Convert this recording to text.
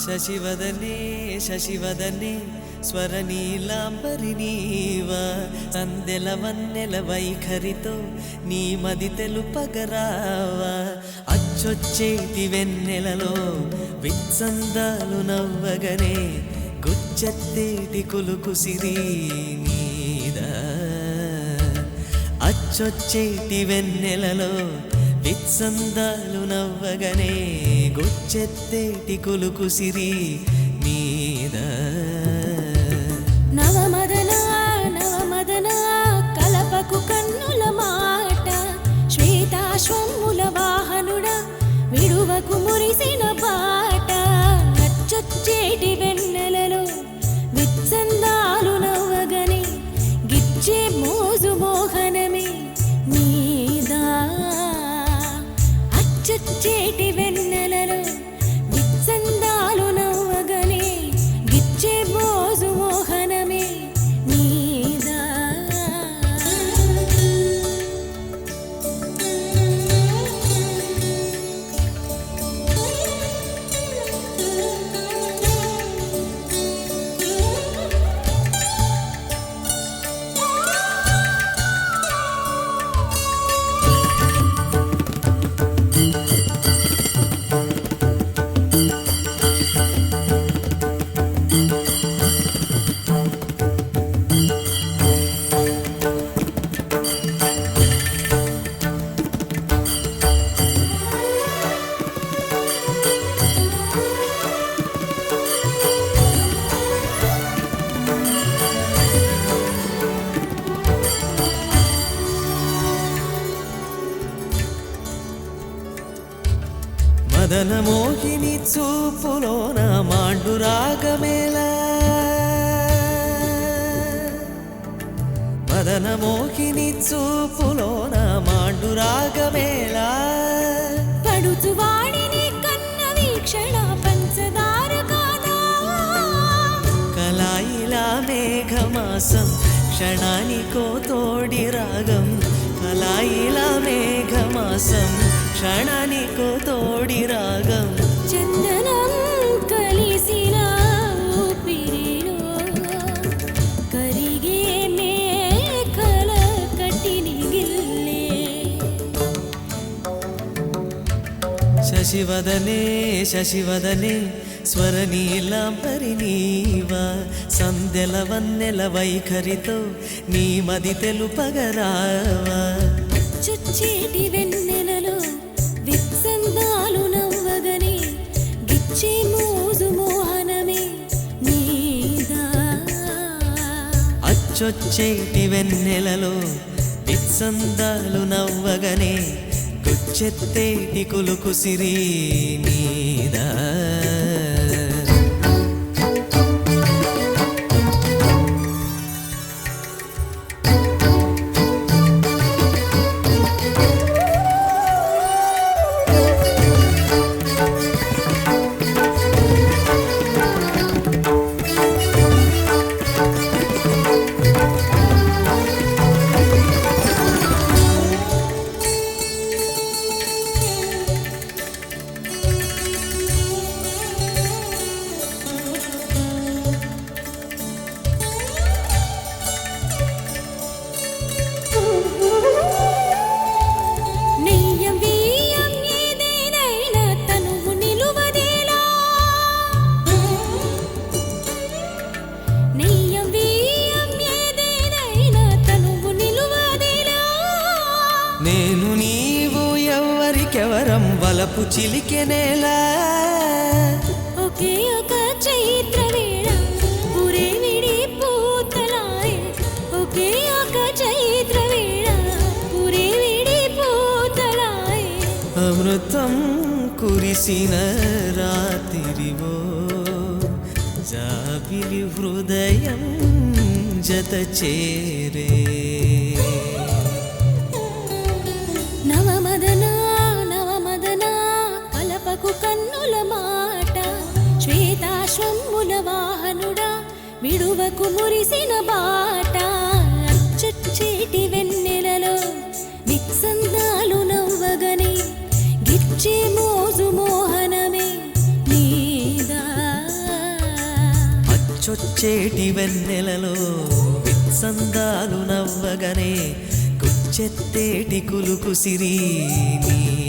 శశివదనే శశివదనే స్వరనీలాంబరి నీవా సందెల వన్నెల వైఖరితో నీ మది తెలుపగరావా అచ్చొచ్చేటి వెన్నెలలో విత్సందాలు నవ్వగనే గుచ్చెత్తేటి కులుకుసిరి నీదా అచ్చొచ్చేటి వెన్నెలలో విత్సందాలు నవ్వగనే గుచ్చెత్తేటి కులుకుసిరి నీదా నవమదన నవమదన కలపకు కన్నుల మాట శ్వేతాశ్వముల వాహనుడ విడువకు మురిసిన బాట అచ్చొచ్చేటి వెన్నెలలో విత్సందాలు నవ్వగనే గిచ్చే మోజు మోహనమే నీదా అచ్చొచ్చేటి వెన్నెలలో విత్సందాలు నవ్వగనే గిచ్చే మోజు మోహనమే నీదా మదన మోహిని చూపులోన మాండు రాగమేలా మదన మోహిని చూపులోన మాండు రాగమేలా పడుచు వాడిని కన్న వీక్షణ పంచదార కాదా కలాయిలా మేఘమాసం క్షణానికో తోడి రాగం కలాయిలా మేఘమాసం క్షణానికో తోడి రాగం చందనం కలిసిన ఊపిరిలో కరిగే మేఘల కట్టిని గిల్లే శశివదనే శశివదనే స్వరనీలాంబరి నీవా సందెల వన్నెల వైఖరితో నీ మది తెలుపగరావా చుచ్చేటి వెన్నెలలో విత్సందాలు నవ్వగనే గిచ్చే మోజు మోహనమే నీదా అచ్చొచ్చేటి వెన్నెలలో విత్సందాలు నవ్వగనే గుచ్చెత్తేటి కులుకుసిరి నీదా నేను నీవు ఎవ్వరికెవరం వలపు చిలికెనేలా ఒకే ఒక కురిసిన రాత్రివో జాబిలి హృదయం జత చేరే నవమదనా నవమదనా కలపకు కన్నుల మాట శ్వేతాశ్వముల వాహనుడా విడువకు మురిసిన బాట అచ్చొచ్చేటి వెన్నెలలో విక్సందాలు నవ్వగనే గిచ్చే మోజు మోహనమే నీదా అచ్చొచ్చేటి వెన్నెలలో విత్సందాలు నవ్వగనే గుచ్చెత్తేటి కులుకు సిరి నీదా